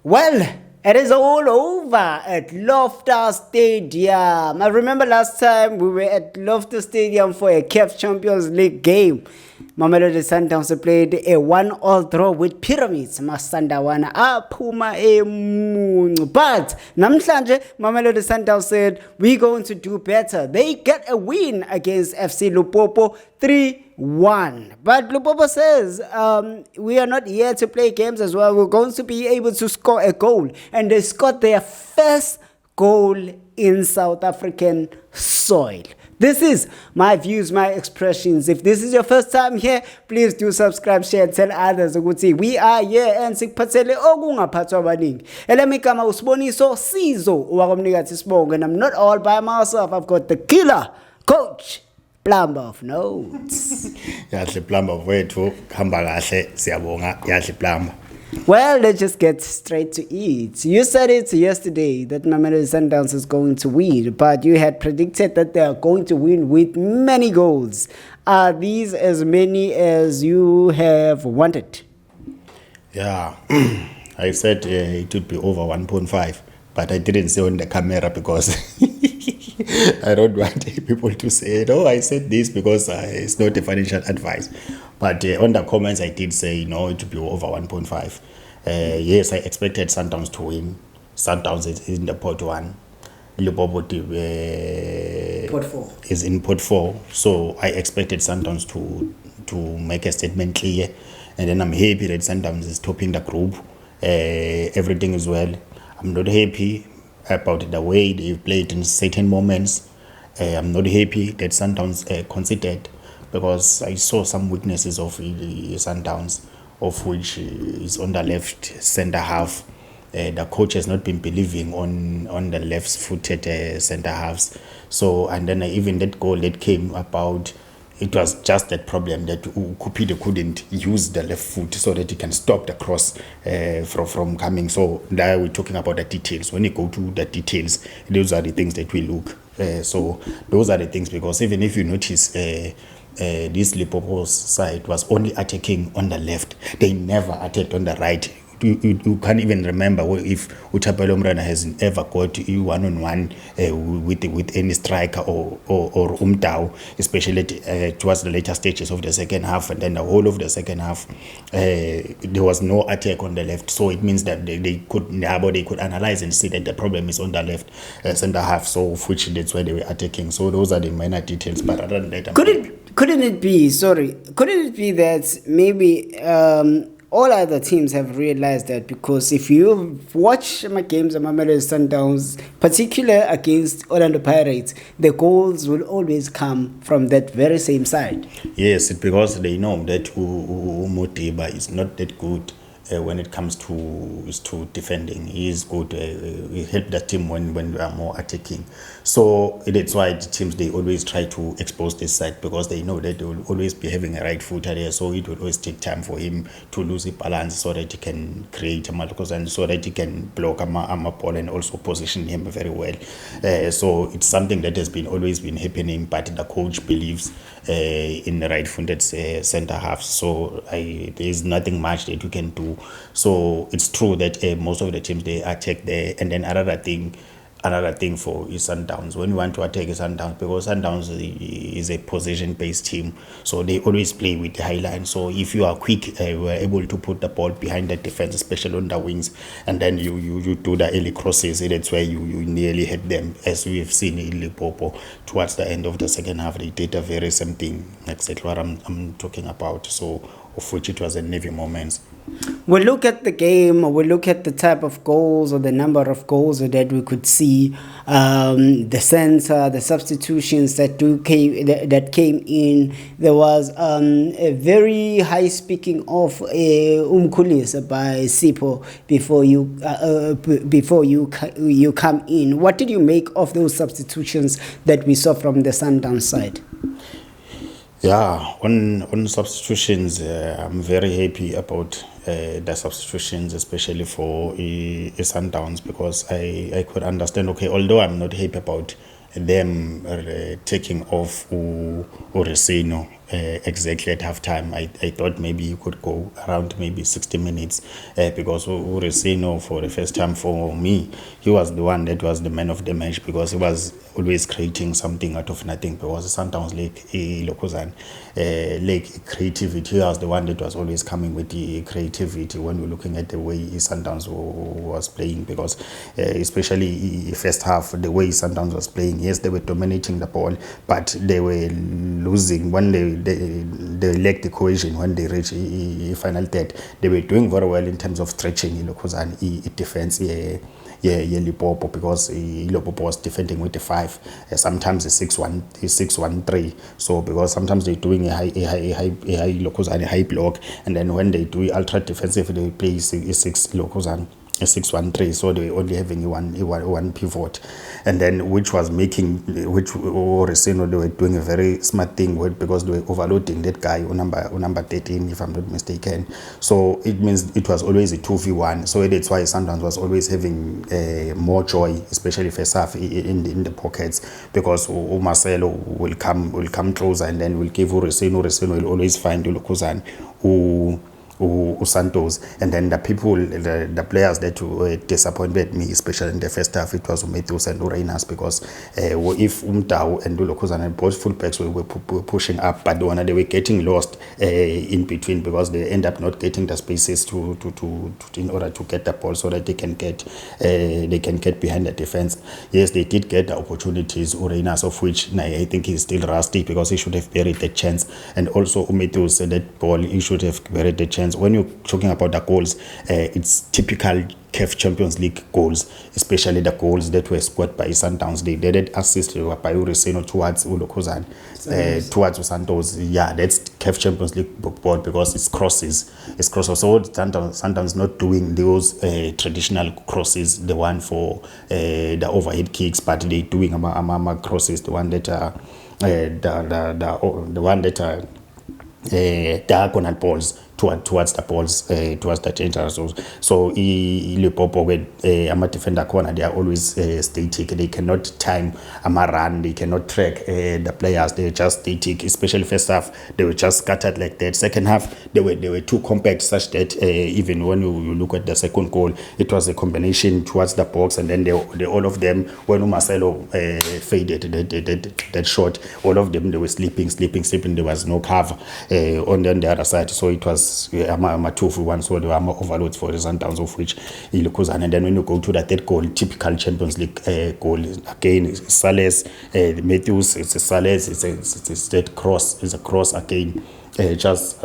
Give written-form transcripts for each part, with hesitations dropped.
Well, it is all over at Loftus Stadium. I remember last time we were at Loftus Stadium for a CAF Champions League game. Mamelodi Sundowns played a 1-1 draw with Pyramids. Masandawana aphuma emuncu. But namhlanje Mamelodi Sundowns said we're going to do better. They get a win against FC Lupopo 3-1. But Lupopo says we are not here to play games as well. We're going to be able to score a goal. And they scored their first goal in South African soil. This is my views, my expressions. If this is your first time here, please do subscribe, share, tell others ukuthi we are here and sikuphathele okungaphathwa abaningi. Elemigama usiboniso Sizo wakomnikazi Sibongo, and I'm not all by myself. I've got the killer coach Plumber of Notes. Yahle Plumber wethu khamba kahle siyabonga yahle Plumber. Well, let's just get straight to it. You said it yesterday that Mamelodi Sundowns is going to win, but you had predicted that they are going to win with many goals. Are these as many as you have wanted? Yeah, I said it would be over 1.5, but I didn't say on the camera because I don't want people to say, no, I said this because it's not a financial advice. But on the comments, I did say, no, it would be over 1.5. Yes, I expected Sundowns to win. Sundowns is in the pot 1. Lupopo Pot 4 is in pot 4. So I expected Sundowns to make a statement clear. And then I'm happy that Sundowns is topping the group. Everything is well. I'm not happy about the way they've played in certain moments. I'm not happy that Sundowns conceded, because I saw some weaknesses of Sundowns, of which is on the left center half. The coach has not been believing on the left-footed center halves. So, and then even that goal that came about, it was just that problem that Cupido couldn't use the left foot so that he can stop the cross from coming. So now we're talking about the details. When you go to the details, those are the things that we look. So those are the things, because even if you notice, this Lipopo's side was only attacking on the left. They never attacked on the right. You can't even remember if Utapelo Mrana has ever got you one-on-one with any striker or Umtao, especially towards the later stages of the second half. And then the whole of the second half, there was no attack on the left. So it means that they could analyze and see that the problem is on the left center half. So of which that's why they were attacking. So those are the minor details. But other than that, couldn't it be that maybe all other teams have realized that? Because if you watch my games of Mamelodi Sundowns, particularly against Orlando Pirates, the goals will always come from that very same side. Yes, because they know that Moteba is not that good when it comes to defending. He is good. He helped the team when we are more attacking. So that's why the teams, they always try to expose this side, because they know that they will always be having a right footer there. So it will always take time for him to lose his balance so that he can create a Marcos, and so that he can block a ball and also position him very well. So it's something that has always been happening, but the coach believes in the right-footed center half. So there is nothing much that you can do. So it's true that most of the teams, they attack there. And then another thing for is Sundowns. When you want to attack Sundowns, because Sundowns is a possession-based team, so they always play with the high line. So if you are quick, you are able to put the ball behind the defense, especially on the wings, and then you do the early crosses. That's where you nearly hit them, as we have seen in Lupopo. Towards the end of the second half, they did the very same thing, exactly what I'm talking about. So of which it was a Navy moment. We look at the game, we look at the type of goals or the number of goals that we could see, the center, the substitutions that came in. There was a very high speaking of Umkulis by Sipo before you come in. What did you make of those substitutions that we saw from the Sundowns side? Yeah, on substitutions, I'm very happy about the substitutions, especially for Sundowns, because I could understand, okay, although I'm not happy about them taking off Oresino exactly at halftime. I thought maybe you could go around maybe 60 minutes because Uresino, for the first time for me, he was the one that was the man of the match because he was always creating something out of nothing. Because Sundowns Lake creativity, he was the one that was always coming with the creativity when we're looking at the way Sundowns was playing, because especially first half, the way Sundowns was playing, yes, they were dominating the ball, but they were losing when they lacked the cohesion when they reached final third. They were doing very well in terms of stretching defense Lupopo, because Lupopo was defending with the 5, sometimes a 6-1-3. So because sometimes they're doing a high block, and then when they do ultra defensive, they play a 6-1-3, so they were only having one pivot, and then which Oresino, they were doing a very smart thing with, because they were overloading that guy number 13, if I'm not mistaken. So it means it was always a 2v1. So that's why Sundowns was always having more joy, especially first half in the pockets, because Marcelo will come closer, and then will give Oresino will always find Ulukuzan Santos, and then the players that disappointed me, especially in the first half, it was Matthews and Ureinas, because if Umtao and Dulokuzan and both fullbacks were pushing up, but they were getting lost in between, because they end up not getting the spaces to in order to get the ball, so that they can get behind the defense. Yes, they did get the opportunities, Ureinas, of which I think he's still rusty, because he should have buried the chance, and also Matthews, that ball, he should have buried the chance. When you're talking about the goals, it's typical CAF Champions League goals, especially the goals that were scored by Sundowns. They did assist by Uresino towards Ulukuzan, towards Santos. Yeah, that's CAF Champions League board, because it's crosses. So Sundowns not doing those traditional crosses, the one for the overhead kicks, but they doing crosses, the one that the one that diagonal balls towards the balls, towards the changers. So Lupopo, I'm a defender corner, they are always static. They cannot time run, they cannot track the players. They're just static. Especially first half, they were just scattered like that. Second half, they were too compact, such that even when you look at the second goal, it was a combination towards the box, and then they all of them, when Marcelo faded that shot, all of them, they were sleeping. There was no cover on the other side, so it was a 2-for-1, so there were more overloads for the Sundowns, of which Ilukuzan. And then when you go to the third goal, typical Champions League goal, again, Sales, Matthews, it's a Sales, it's that cross, it's a cross again, just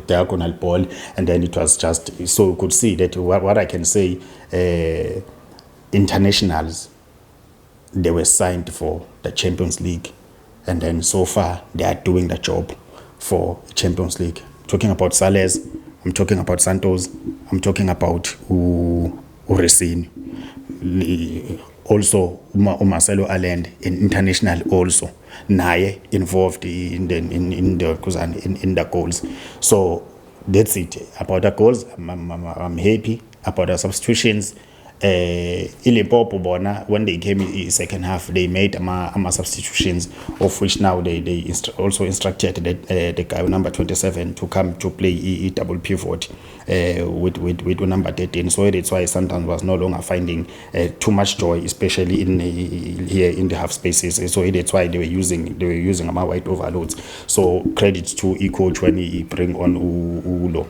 diagonal ball, and then it was just, so you could see that what I can say, internationals, they were signed for the Champions League, and then so far they are doing the job for Champions League. Talking about Sales, I'm talking about Santos, I'm talking about Uresin, also Marcelo Allende, in international also, Naye involved in the goals. So that's it about the goals. I'm happy about the substitutions. Lupopo bona, when they came in second half, they made substitutions, of which now they also instructed the guy number 27 to come to play a double pivot with number 13. So that's why Sundowns was no longer finding too much joy, especially here in the half spaces. So that's why they were using wide overloads. So credit to coach when he bring on Ulo.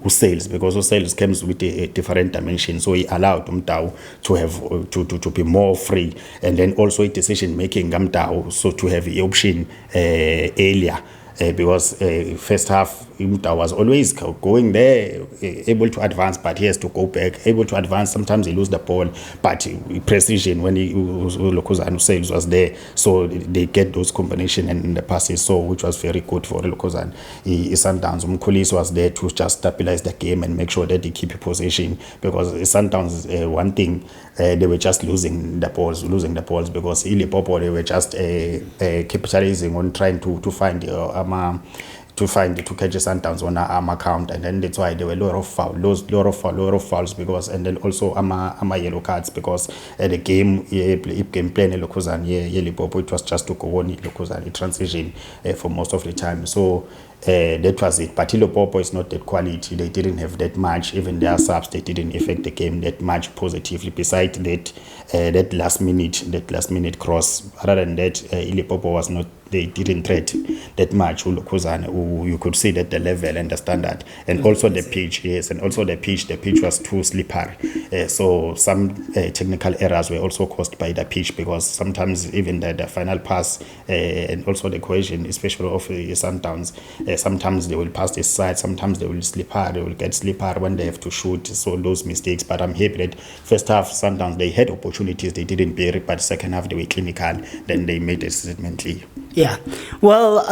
Sales, because sales comes with a different dimension, so he allowed Umtao to have to be more free, and then also a decision making Umtao, so to have the option earlier. Because first half Umtao was always going there, able to advance, but he has to go back, able to advance. Sometimes he lose the ball, but precision when Lokuzan Sales was there, so they get those combination and the passes, so which was very good for Lokuzan. Sundowns, Mkulis was there to just stabilize the game and make sure that they keep possession, because Sundowns, one thing, they were just losing the balls, because Lupopo, they were just capitalizing on trying to find to catch a Sundowns on our account, and then that's why there were a lot of fouls because, and then also ama yellow cards because the game plan Lupopo, it was just to go on transition for most of the time. So that was it. But Lupopo is not that quality. They didn't have that much. Even their subs, they didn't affect the game that much positively. Besides that, that last minute cross. Other than that, Lupopo was not. They didn't threat that much. You could see that the level and the standard, and also the pitch. Yes, and also the pitch. The pitch was too slippery. So some technical errors were also caused by the pitch because sometimes even the final pass and also the cohesion, especially of Sundowns, sometimes they will pass this side, sometimes they will get slippery when they have to shoot. So those mistakes. But I'm happy that first half Sundowns, they had opportunities, they didn't bury, but second half they were clinical. Then they made a statement. Yeah, well,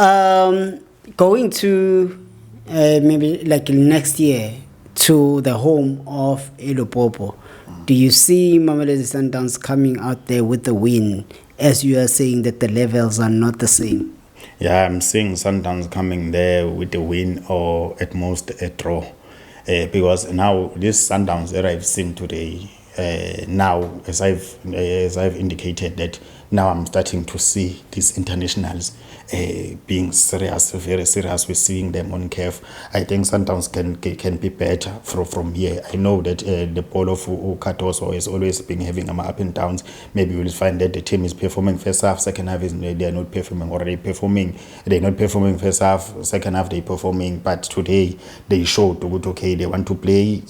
going to maybe like next year to the home of Lupopo, do you see Mamelodi Sundowns coming out there with the win, as you are saying that the levels are not the same? Yeah, I'm seeing Sundowns coming there with the win or at most a draw, because now this Sundowns that I've seen today, now as I've indicated that. Now I'm starting to see these internationals being serious, very serious. We're seeing them on CAF. I think Sundowns can be better from here. I know that the ball of Ukatoso has always been having up and downs. Maybe we'll find that the team is performing first half, second half they are not performing, already performing. They're not performing first half, second half they're performing. But today they showed okay, they want to play,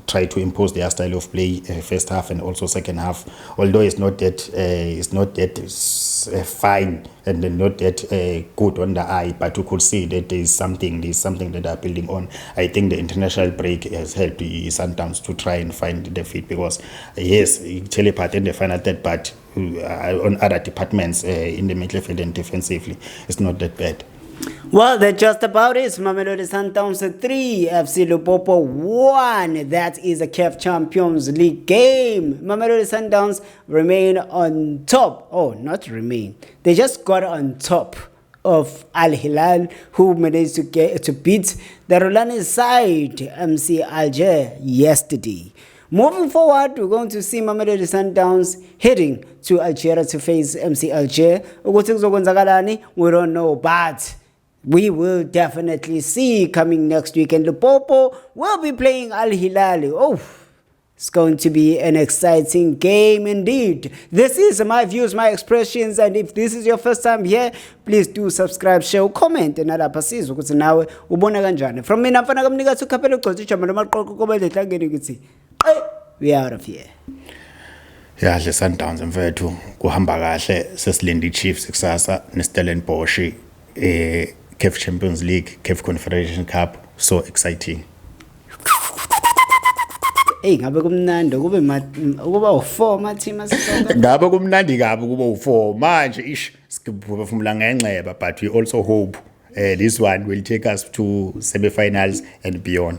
try to impose their style of play first half and also second half. Although it's not that fine and then not that good on the eye, but you could see that there's something that they're building on. I think the international break has helped the Sundowns to try and find the fit because yes, telepart in the final third, but on other departments in the midfield and defensively, it's not that bad. Well, that's just about it. Mamelodi Sundowns 3, FC Lupopo 1. That is a CAF Champions League game. Mamelodi Sundowns remain on top. Oh, not remain. They just got on top of Al Hilal, who managed to beat the Rolani side, MC Alger, yesterday. Moving forward, we're going to see Mamelodi Sundowns heading to Algeria to face MC Alger. We don't know, but we will definitely see coming next week. And Lupopo will be playing Al Hilal. Oh, it's going to be an exciting game indeed. This is my views, my expressions. And if this is your first time here, please do subscribe, share, comment. And other passes. From me, we are out of here. Yeah, the Sundowns mfethu kuhamba kahle sesilinde Chiefs kusasa neStellenbosch CAF Champions League, CAF Confederation Cup, so exciting. Hey, ngabe kumnandi kuba u4 ma team asisonke. Ngabe kumnandi kabi kuba u4 manje ish siphefumula ngenxeba, but we also hope this one will take us to semi-finals and beyond.